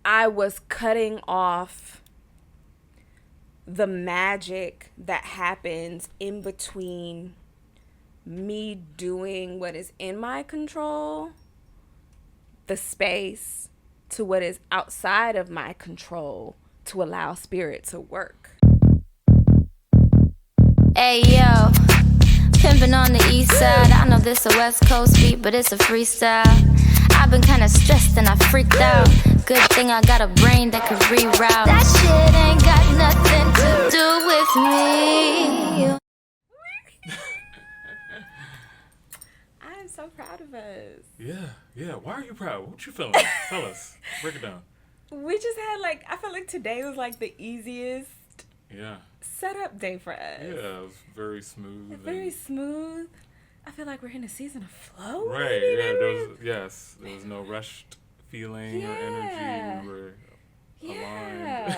I was cutting off the magic that happens in between me doing what is in my control, the space, to what is outside of my control to allow spirit to work. Hey yo, pimpin' on the east side. I know this a West Coast beat, but it's a freestyle. I've been kinda stressed and I freaked out. Good thing I got a brain that could reroute. That shit ain't got nothing to do with me. I am so proud of us. Yeah. Why are you proud? What you feeling? Tell us. Break it down. We just had I felt like today was like the easiest setup day for us. Yeah, it was very smooth. Very smooth. I feel like we're in a season of flow. Right, there was no rushed feeling or energy. We were aligned.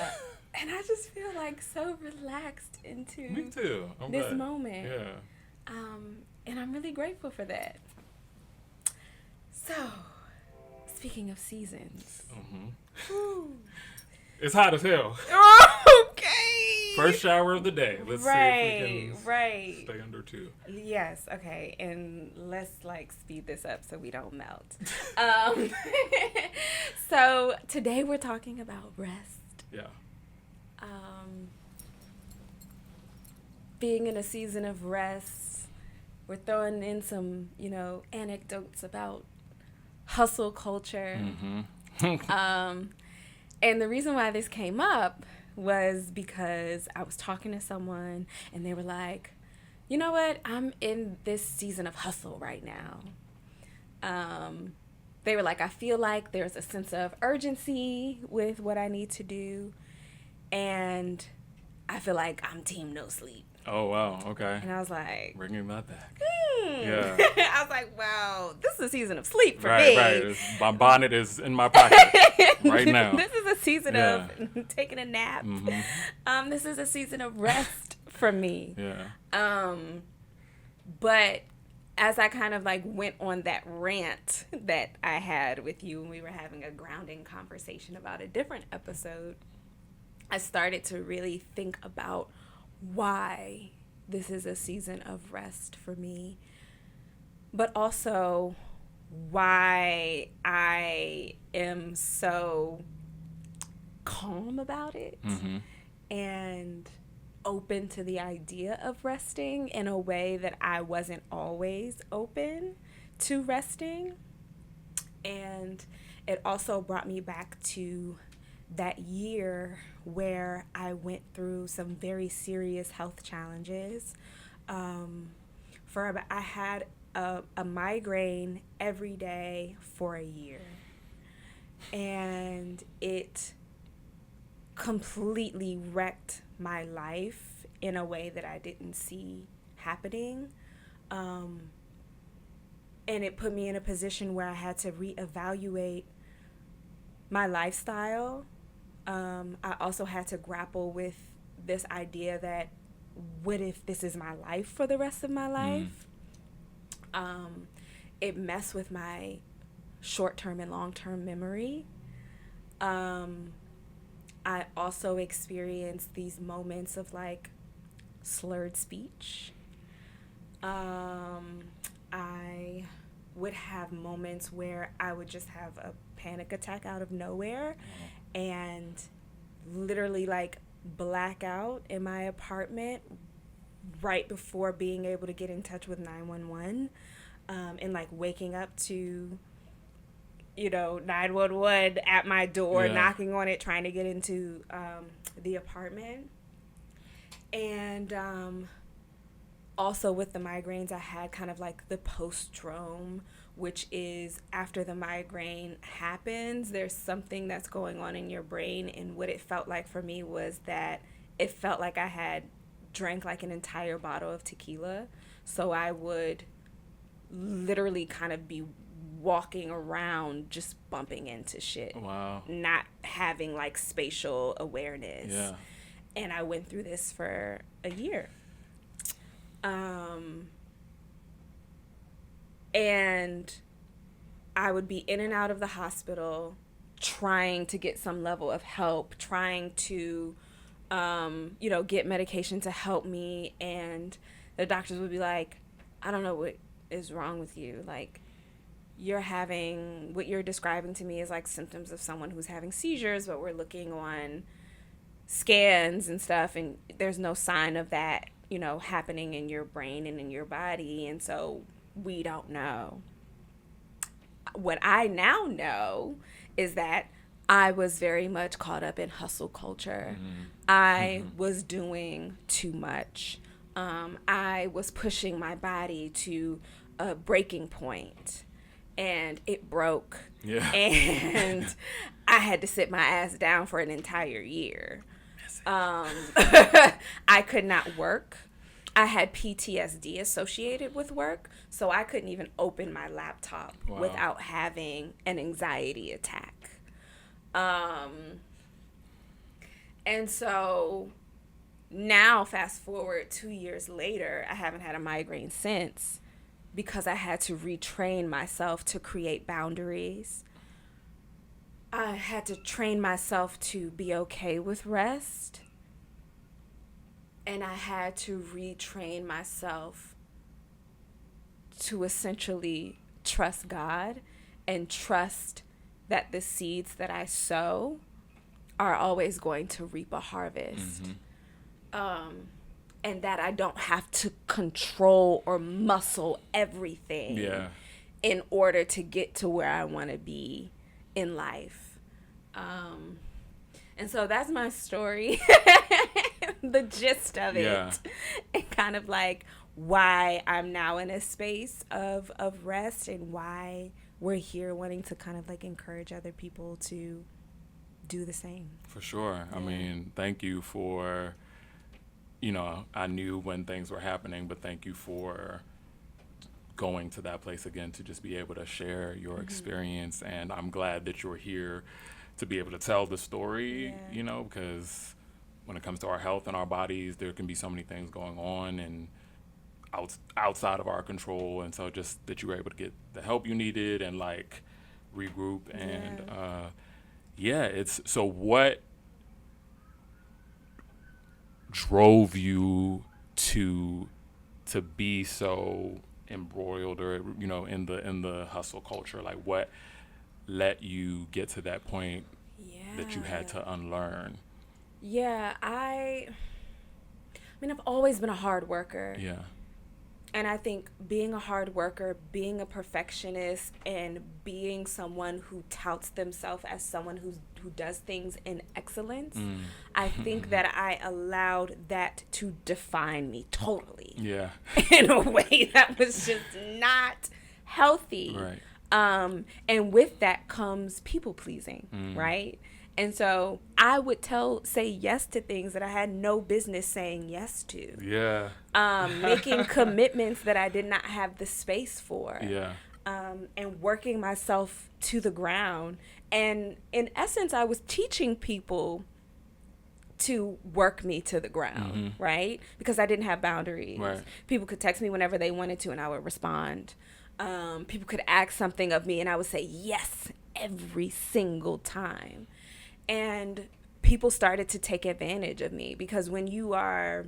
And I just feel like so relaxed into Me too. I'm this glad. moment. Yeah. And I'm really grateful for that. So, speaking of seasons. It's hot as hell. Okay. First shower of the day. Let's see if we can stay under 2. Yes, okay. And let's speed this up so we don't melt. So today we're talking about rest. Yeah. Being in a season of rest. We're throwing in some, anecdotes about hustle culture. And the reason why this came up was because I was talking to someone and they were like, you know what? I'm in this season of hustle right now. They were like, I feel like there's a sense of urgency with what I need to do. And I feel like I'm team no sleep. Oh, wow. Okay. And I was like, bringing that back. Yeah. I was like, wow, this is a season of sleep for me. Right. My bonnet is in my pocket right now. This is a season of taking a nap. This is a season of rest for me. Yeah. But as I kind of went on that rant that I had with you when we were having a grounding conversation about a different episode, I started to really think about why this is a season of rest for me, but also why I am so calm about it and open to the idea of resting in a way that I wasn't always open to resting. And it also brought me back to that year where I went through some very serious health challenges. I had a migraine every day for a year, and it completely wrecked my life in a way that I didn't see happening. And it put me in a position where I had to reevaluate my lifestyle. I also had to grapple with this idea that what if this is my life for the rest of my life? It messed with my short-term and long-term memory. I also experienced these moments of slurred speech. I would have moments where I would just have a panic attack out of nowhere and literally black out in my apartment right before being able to get in touch with 911, and waking up to 911 at my door, knocking on it, trying to get into the apartment. And also with the migraines, I had kind of the post-drome, which is after the migraine happens, there's something that's going on in your brain. And what it felt like for me was that it felt like I had drank an entire bottle of tequila. So I would literally kind of be walking around just bumping into shit. Wow. Not having spatial awareness. Yeah. And I went through this for a year. And I would be in and out of the hospital trying to get some level of help, trying to, get medication to help me. And the doctors would be like, I don't know what is wrong with you. Like, what you're describing to me is like symptoms of someone who's having seizures, but we're looking on scans and stuff, and there's no sign of that, happening in your brain and in your body. And so we don't know. What I now know is that I was very much caught up in hustle culture. I was doing too much. I was pushing my body to a breaking point, and it broke. Yeah. And I had to sit my ass down for an entire year. I could not work. I had PTSD associated with work, so I couldn't even open my laptop without having an anxiety attack. And so now, fast forward 2 years later, I haven't had a migraine since, because I had to retrain myself to create boundaries. I had to train myself to be okay with rest. And I had to retrain myself to essentially trust God and trust that the seeds that I sow are always going to reap a harvest. And that I don't have to control or muscle everything in order to get to where I want to be in life. And so that's my story, the gist of it, and kind of like why I'm now in a space of rest, and why we're here wanting to kind of like encourage other people to do the same. For sure. I mean, thank you for, I knew when things were happening, but thank you for going to that place again to just be able to share your experience. And I'm glad that you're here to be able to tell the story, because when it comes to our health and our bodies, there can be so many things going on and outside of our control. And so just that you were able to get the help you needed and like regroup. And so what drove you to be so embroiled, or in the hustle culture? Like, what let you get to that point that you had to unlearn? I mean, I've always been a hard worker. And I think being a hard worker, being a perfectionist, and being someone who touts themselves as someone who does things in excellence, I think that I allowed that to define me totally. In a way that was just not healthy. Right. And with that comes people pleasing, right? And so I would say yes to things that I had no business saying yes to. Making commitments that I did not have the space for. And working myself to the ground. And in essence, I was teaching people to work me to the ground, right? Because I didn't have boundaries. People could text me whenever they wanted to, and I would respond. People could ask something of me, and I would say yes every single time. And people started to take advantage of me, because when you are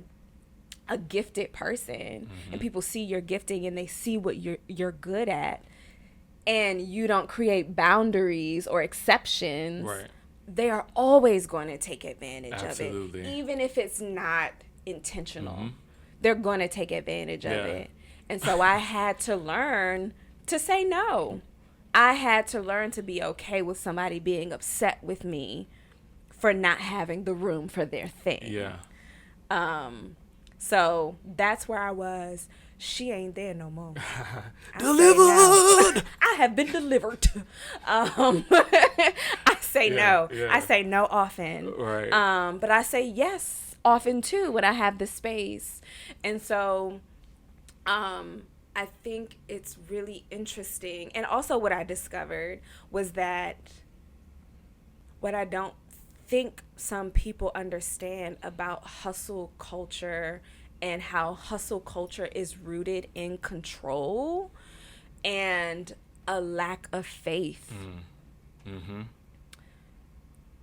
a gifted person and people see your gifting and they see what you're good at, and you don't create boundaries or exceptions, they are always going to take advantage of it. Even if it's not intentional, they're going to take advantage of it. And so I had to learn to say no. I had to learn to be okay with somebody being upset with me for not having the room for their thing. So that's where I was. She ain't there no more. Delivered! I have been delivered. I say no. I say no often. But I say yes often too when I have the space. And so I think it's really interesting. And also what I discovered was that what I don't think some people understand about hustle culture and how hustle culture is rooted in control and a lack of faith.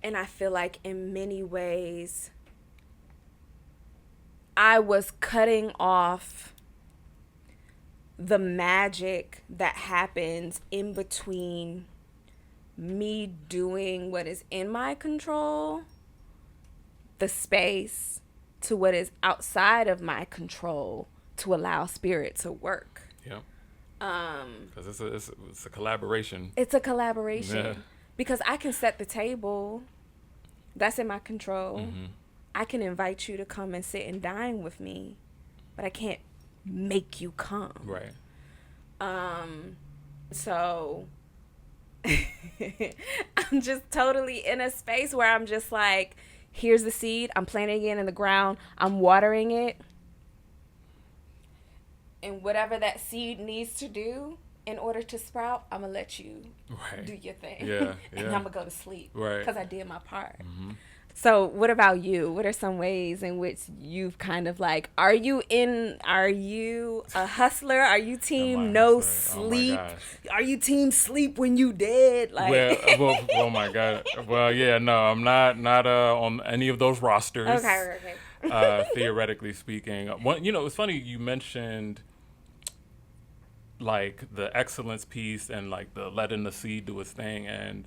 And I feel like in many ways, I was cutting off the magic that happens in between me doing what is in my control, the space, to what is outside of my control to allow spirit to work. Yeah. Because it's a collaboration. It's a collaboration. Yeah. Because I can set the table. That's in my control. Mm-hmm. I can invite you to come and sit and dine with me, but I can't make you come. Right. So I'm just totally in a space where I'm just like, here's the seed. I'm planting it in the ground. I'm watering it. And whatever that seed needs to do in order to sprout, I'm going to let you do your thing. Yeah. And I'm going to go to sleep. Right. Because I did my part. Mm-hmm. So what about you? What are some ways in which you've kind of like, are you a hustler? Are you team no sleep? Are you team sleep when you dead? Like, well, oh my God. Well, yeah, no, I'm not on any of those rosters. Okay. Theoretically speaking. It's funny you mentioned like the excellence piece and like the letting the seed do its thing. And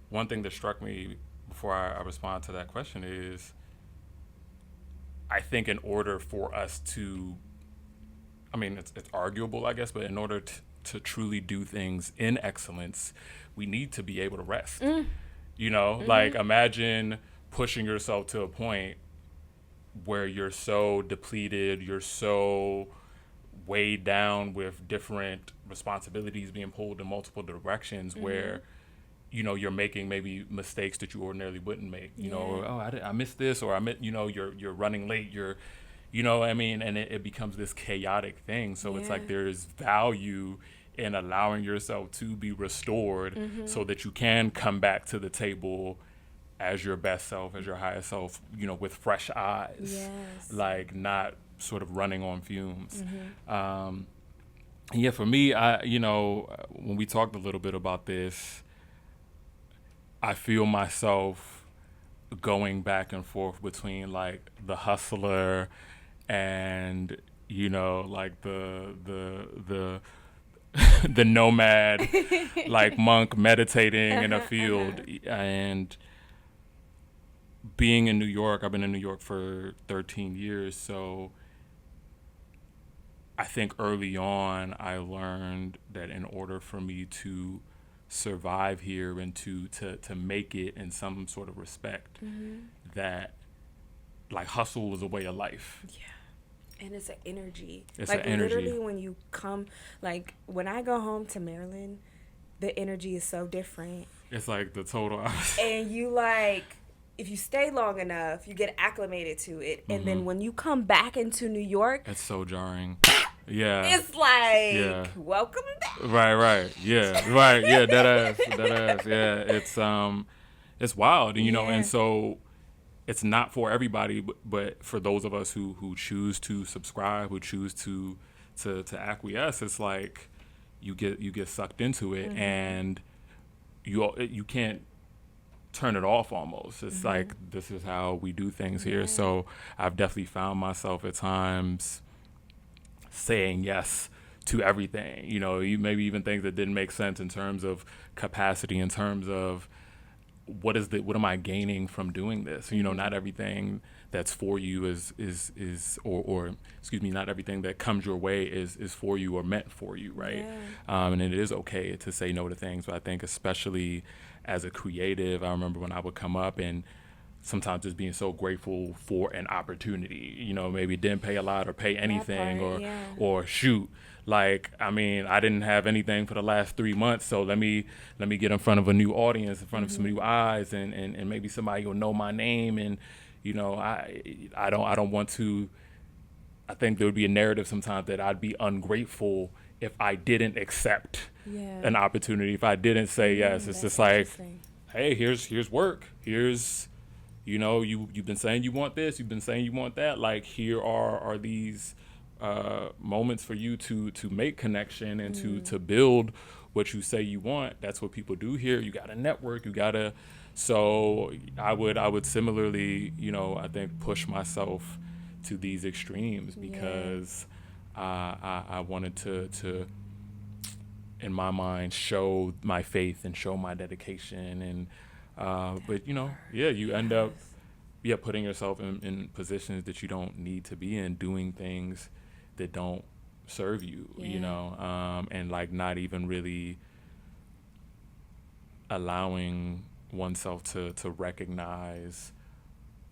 one thing that struck me before I respond to that question is, I think in order for us to, I mean, it's arguable, I guess, but in order to truly do things in excellence, we need to be able to rest. Like imagine pushing yourself to a point where you're so depleted, you're so weighed down with different responsibilities being pulled in multiple directions, where you're making maybe mistakes that you ordinarily wouldn't make. I missed this, or you're running late. And it becomes this chaotic thing. So it's like there's value in allowing yourself to be restored, so that you can come back to the table as your best self, as your highest self, with fresh eyes, like not sort of running on fumes. For me, when we talked a little bit about this, I feel myself going back and forth between like the hustler and like the the nomad, like monk meditating in a field. And being in New York, I've been in New York for 13 years, so I think early on I learned that in order for me to survive here and to make it in some sort of respect, that like hustle is a way of life. And it's an energy. It's like an energy. Literally when you come, like when I go home to Maryland, the energy is so different. It's like the total opposite. And you like, if you stay long enough, you get acclimated to it. And then when you come back into New York, it's so jarring. Yeah. It's like, welcome back. Right. Yeah. Right. Yeah. That ass. Yeah. It's wild. And, and so it's not for everybody, but for those of us who choose to subscribe, who choose to acquiesce, it's like you get sucked into it, and you can't turn it off almost. It's like, this is how we do things here. So I've definitely found myself at times saying yes to everything, you maybe even things that didn't make sense in terms of capacity, in terms of what am I gaining from doing this? Not everything that's for you is not everything that comes your way is for you or meant for you, right? And it is okay to say no to things, but I think especially as a creative, I remember when I would come up and sometimes just being so grateful for an opportunity, maybe it didn't pay a lot or pay anything, or shoot, like, I mean, I didn't have anything for the last 3 months, so let me get in front of a new audience, in front of some new eyes, and maybe somebody will know my name, and I don't want to. I think there would be a narrative sometimes that I'd be ungrateful if I didn't accept an opportunity, if I didn't say yes. It's just like, hey, here's work, here's you've been saying you want this, you've been saying you want that, like here are these moments for you to make connection and to build what you say you want. That's what people do here. You gotta network, you gotta So I would similarly, I think push myself to these extremes because I wanted to in my mind show my faith and show my dedication, and but you end up putting yourself in positions that you don't need to be in, doing things that don't serve you, and like not even really allowing oneself to recognize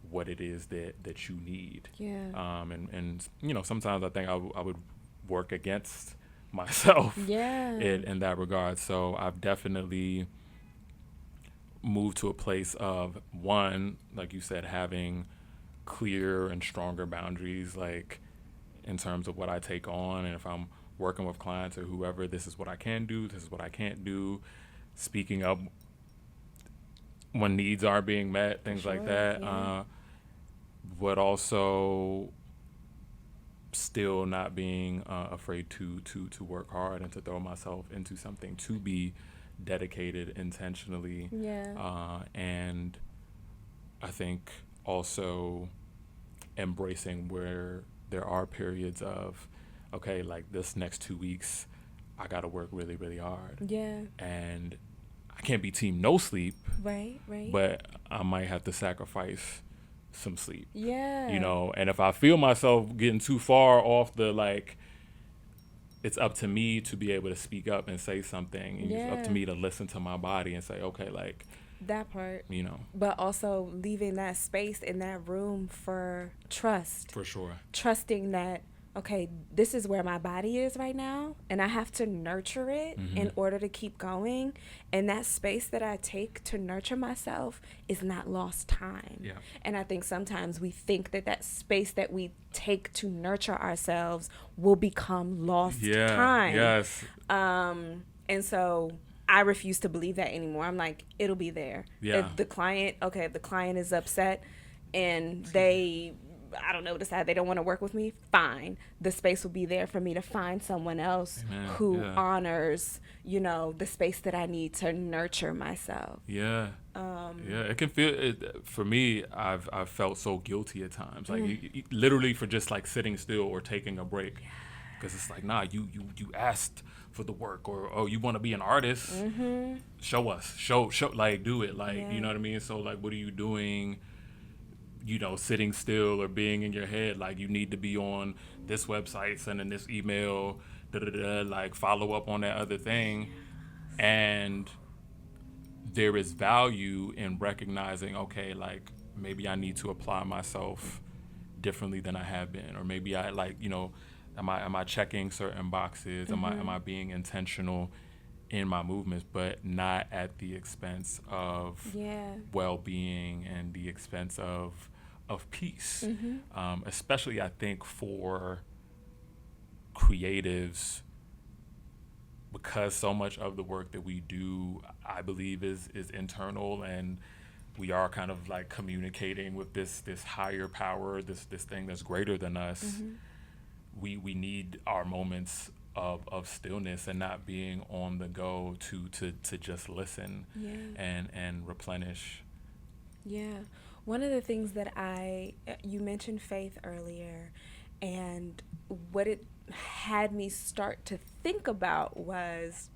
what it is that you need. And sometimes I think I would work against myself in that regard. So I've definitely moved to a place of, one, like you said, having clear and stronger boundaries, like in terms of what I take on, and if I'm working with clients or whoever, this is what I can do, this is what I can't do, speaking up when needs are being met, things like that. But also still not being afraid to work hard and to throw myself into something, to be dedicated intentionally. And I think also embracing where there are periods of, okay, like this next 2 weeks, I got to work really, really hard. And I can't be team no sleep. Right. But I might have to sacrifice some sleep. Yeah. And if I feel myself getting too far off the, like, it's up to me to be able to speak up and say something. And it's up to me to listen to my body and say, okay, like, that part. But also leaving that space in that room for trust. For sure. Trusting that, okay, this is where my body is right now, and I have to nurture it in order to keep going. And that space that I take to nurture myself is not lost time. And I think sometimes we think that space that we take to nurture ourselves will become lost time. And so I refuse to believe that anymore. I'm like, it'll be there. If the client is upset and they, I don't know, decide they don't want to work with me, fine. The space will be there for me to find someone else who honors, the space that I need to nurture myself. It can feel for me, I've felt so guilty at times, like literally for just like sitting still or taking a break, because it's like, nah, you asked for the work, or oh, you want to be an artist, show us, show like, do it, like, you know what I mean? So like, what are you doing, sitting still or being in your head? Like, you need to be on this website, sending this email, like follow up on that other thing. And there is value in recognizing, okay, like maybe I need to apply myself differently than I have been, or maybe I am I checking certain boxes? Am I being intentional in my movements, but not at the expense of well-being and the expense of peace. Especially, I think, for creatives, because so much of the work that we do, I believe, is internal, and we are kind of like communicating with this higher power, this thing that's greater than us. We need our moments of stillness and not being on the go to just listen and replenish. One of the things that you mentioned faith earlier, and what it had me start to think about was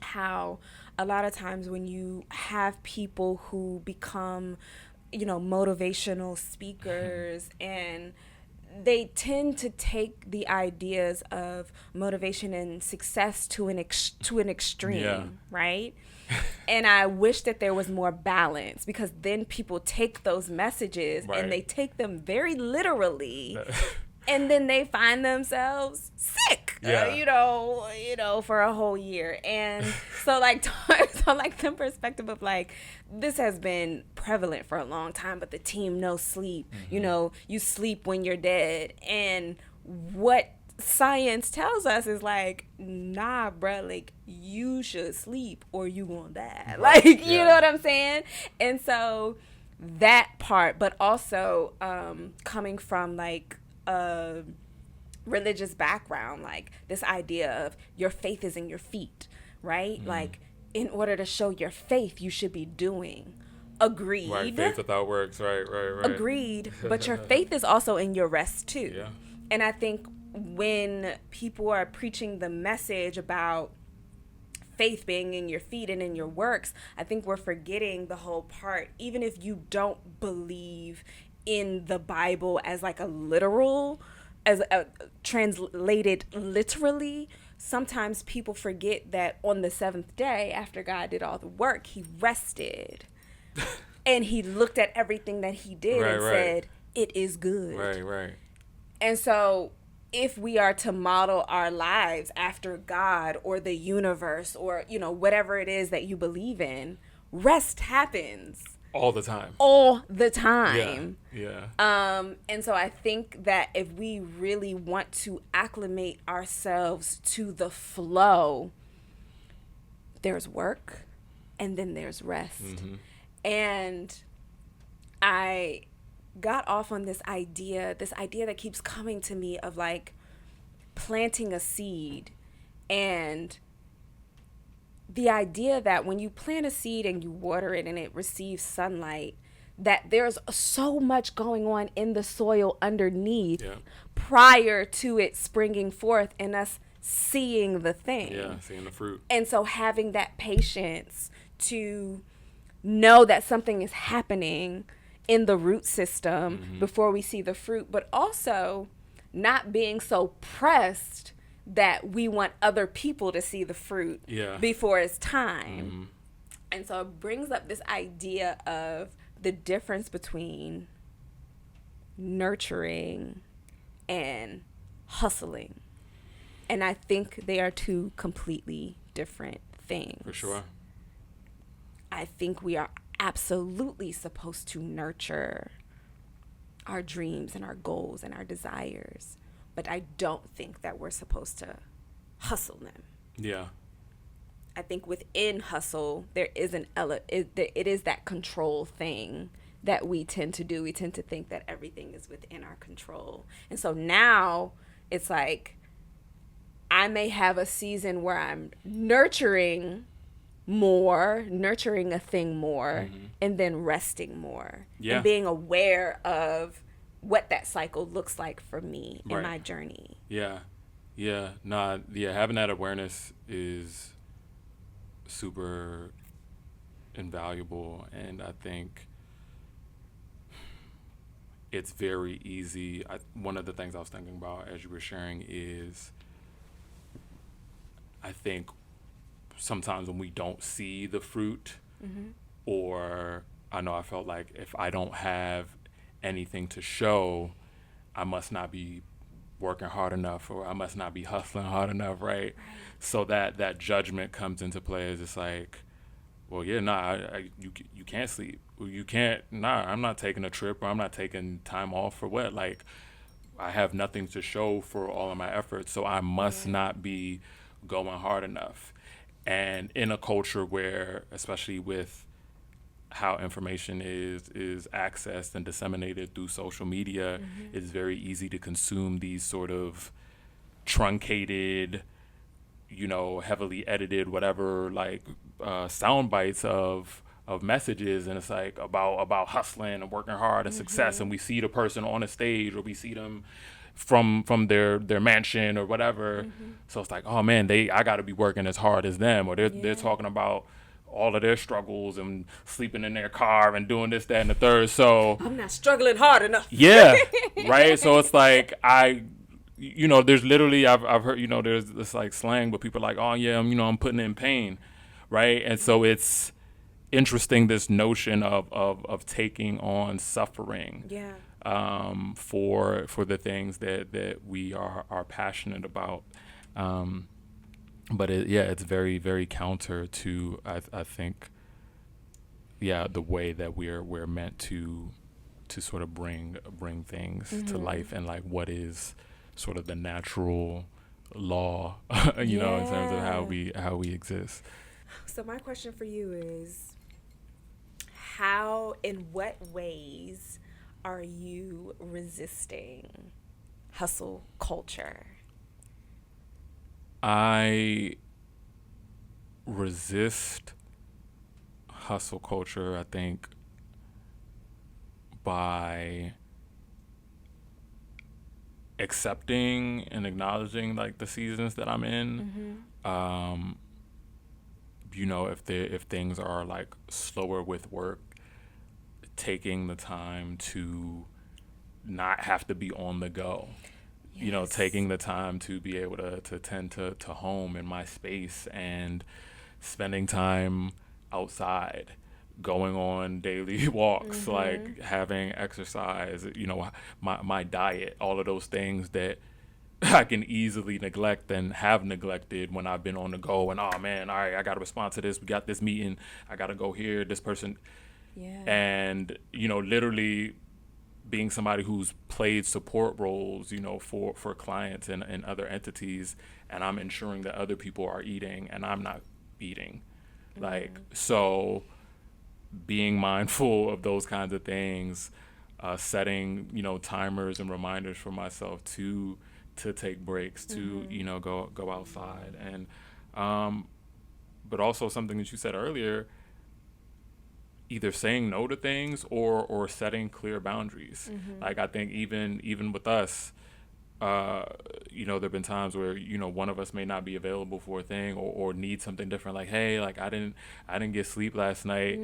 how a lot of times when you have people who become, motivational speakers, and they tend to take the ideas of motivation and success to an extreme, right? And I wish that there was more balance, because then people take those messages and they take them very literally. And then they find themselves sick, for a whole year. And so like the perspective of like, this has been prevalent for a long time, but the team no sleep, you sleep when you're dead. And what science tells us is like, nah, bruh, like you should sleep or you gonna die. Like, you know what I'm saying? And so that part, but also coming from like a religious background, like this idea of your faith is in your feet, right? Like, in order to show your faith, you should be doing. Agreed. Right, faith without works. Right. Agreed. But your faith is also in your rest too. Yeah. And I think when people are preaching the message about faith being in your feet and in your works, I think we're forgetting the whole part. Even if you don't believe in the Bible as like a literal, as a, translated literally, sometimes people forget that on the seventh day, after God did all the work, he rested. And he looked at everything that he did and said, it is good. Right. And so if we are to model our lives after God or the universe or, you know, whatever it is that you believe in, rest happens. All the time. All the time. Yeah. And so I think that if we really want to acclimate ourselves to the flow, there's work and then there's rest. Mm-hmm. And I got off on this idea that keeps coming to me of like planting a seed, and the idea that when you plant a seed and you water it and it receives sunlight, that there's so much going on in the soil underneath prior to it springing forth and us seeing the thing. Yeah, seeing the fruit. And so having that patience to know that something is happening in the root system before we see the fruit, but also not being so pressed that we want other people to see the fruit before it's time. And so it brings up this idea of the difference between nurturing and hustling. And I think they are two completely different things. For sure. I think we are absolutely supposed to nurture our dreams and our goals and our desires, but I don't think that we're supposed to hustle them. Yeah. I think within hustle, there is it is that control thing that we tend to do. We tend to think that everything is within our control. And so now it's like I may have a season where I'm nurturing a thing more, and then resting more, and being aware of what that cycle looks like for me in my journey. Having that awareness is super invaluable, and I think it's very easy. One of the things I was thinking about as you were sharing is I think sometimes when we don't see the fruit, or I know I felt like if I don't have anything to show, I must not be working hard enough, or I must not be hustling hard enough, right? So that judgment comes into play. It's just like, well, you can't sleep. You can't, I'm not taking a trip, or I'm not taking time off for what? Like, I have nothing to show for all of my efforts, so I must not be going hard enough. And in a culture where, especially with how information is accessed and disseminated through social media, it's very easy to consume these sort of truncated, heavily edited, whatever, like sound bites of messages, and it's like about hustling and working hard and success, and we see the person on a stage, or we see them from their mansion or whatever. So it's like, oh man, I got to be working as hard as them, or they're talking about all of their struggles and sleeping in their car and doing this, that, and the third. So I'm not struggling hard enough. Yeah, right. So it's like there's literally I've heard there's this like slang, but people are like, oh yeah, I'm putting in pain, right? And so it's interesting, this notion of taking on suffering. Yeah. For the things that we are passionate about, but it's very, very counter to I think the way that we're meant to sort of bring things to life, and like what is sort of the natural law, in terms of how we exist. So my question for you is, in what ways are you resisting hustle culture? I resist hustle culture, I think, by accepting and acknowledging like the seasons that I'm in. You know, if things are like slower with work, taking the time to not have to be on the go. You know, taking the time to be able to tend to home in my space and spending time outside, going on daily walks, like having exercise, you know, my diet, all of those things that I can easily neglect and have neglected when I've been on the go and, oh man, all right, I got to respond to this. We got this meeting. I got to go here. This person. Yeah. And, you know, literally being somebody who's played support roles, you know, for clients and other entities, and I'm ensuring that other people are eating and I'm not eating. Like, so being mindful of those kinds of things, setting, you know, timers and reminders for myself to take breaks, to, you know, go outside. And, but also something that you said earlier, either saying no to things or setting clear boundaries. Like, I think even with us, you know, there've been times where, you know, one of us may not be available for a thing or need something different. Like, hey, like I didn't get sleep last night.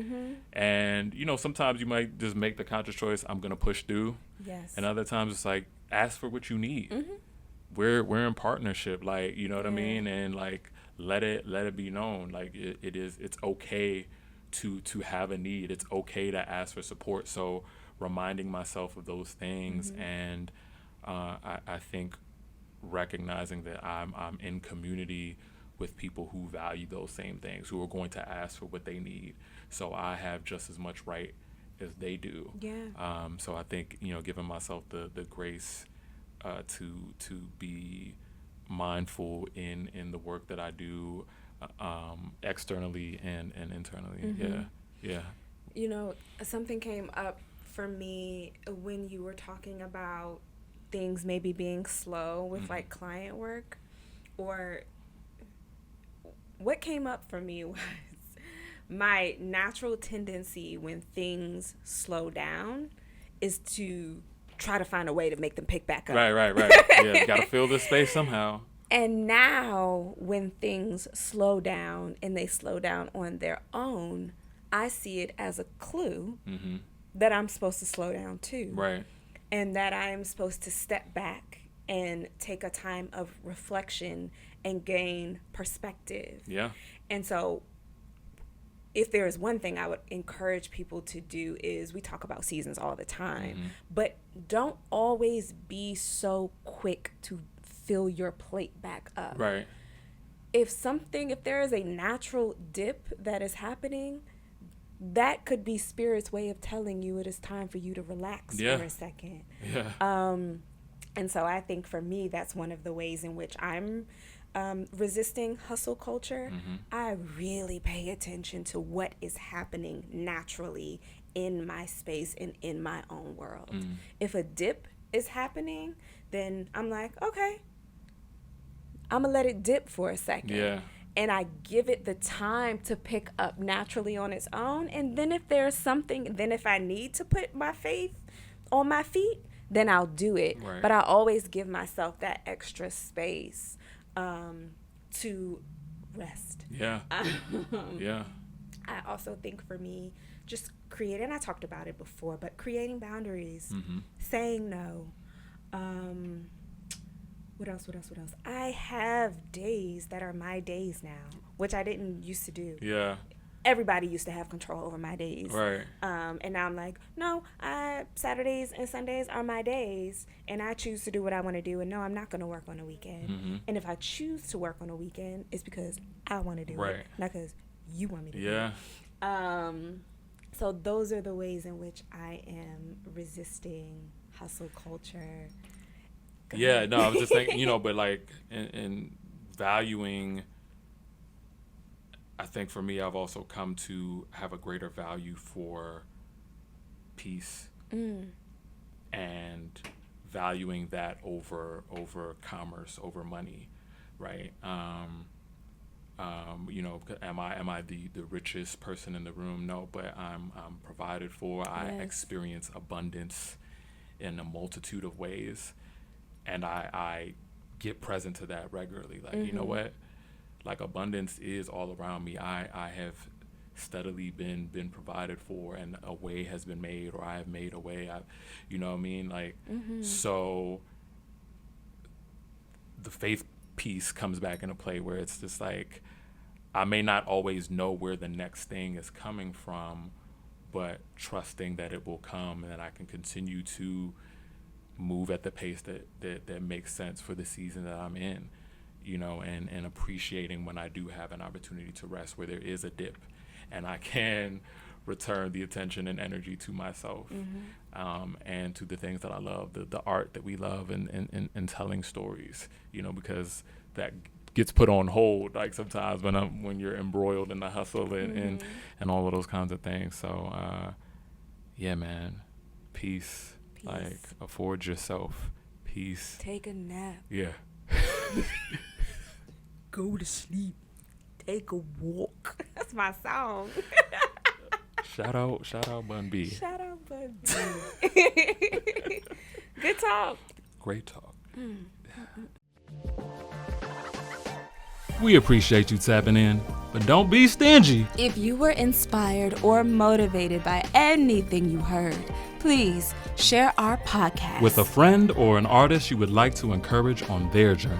And, you know, sometimes you might just make the conscious choice, I'm going to push through. Yes. And other times it's like, ask for what you need. We're in partnership, like, you know what I mean? And like, let it be known. Like it's okay to have a need. It's okay to ask for support. So reminding myself of those things, and I think recognizing that I'm in community with people who value those same things, who are going to ask for what they need. So I have just as much right as they do. Yeah. So I think, you know, giving myself the grace to be mindful in the work that I do, externally and internally. Yeah. You know, something came up for me when you were talking about things maybe being slow with like client work, or what came up for me was my natural tendency when things slow down is to try to find a way to make them pick back up. Right. Yeah, you gotta fill this space somehow. And now when things slow down and they slow down on their own, I see it as a clue that I'm supposed to slow down too. Right. And that I'm supposed to step back and take a time of reflection and gain perspective. Yeah. And so if there is one thing I would encourage people to do is, we talk about seasons all the time, but don't always be so quick to fill your plate back up. Right. If there is a natural dip that is happening, that could be Spirit's way of telling you it is time for you to relax for a second. Yeah. And so I think for me, that's one of the ways in which I'm resisting hustle culture. I really pay attention to what is happening naturally in my space and in my own world. If a dip is happening, then I'm like, okay, I'm gonna let it dip for a second. Yeah. And I give it the time to pick up naturally on its own. And then if there's something, then if I need to put my faith on my feet, then I'll do it. Right. But I always give myself that extra space to rest. Yeah. Yeah. I also think for me, just creating, and I talked about it before, but creating boundaries, saying no. What else? I have days that are my days now, which I didn't used to do. Yeah. Everybody used to have control over my days. Right. And now I'm like, no, Saturdays and Sundays are my days, and I choose to do what I want to do. And no, I'm not going to work on a weekend. And if I choose to work on a weekend, it's because I want to do it, not because you want me to do it. So those are the ways in which I am resisting hustle culture. Yeah, no, I was just thinking, but like in valuing, I think for me, I've also come to have a greater value for peace and valuing that over commerce, over money, right? Am I the richest person in the room? No, but I'm provided for. I experience abundance in a multitude of ways, and I get present to that regularly. Like, you know what? Like, abundance is all around me. I have steadily been provided for, and a way has been made, or I have made a way. You know what I mean? Like, so the faith piece comes back into play, where it's just like, I may not always know where the next thing is coming from, but trusting that it will come, and that I can continue to move at the pace that makes sense for the season that I'm in, and appreciating when I do have an opportunity to rest, where there is a dip, and I can return the attention and energy to myself, and to the things that I love, the art that we love, and telling stories, because that gets put on hold, like, sometimes when you're embroiled in the hustle and all of those kinds of things. So yeah, man, peace. Like, afford yourself peace. Take a nap. Yeah. Go to sleep. Take a walk. That's my song. Shout out Bun B. Shout out Bun B. Good talk. Great talk. We appreciate you tapping in, but don't be stingy. If you were inspired or motivated by anything you heard, please share our podcast with a friend or an artist you would like to encourage on their journey.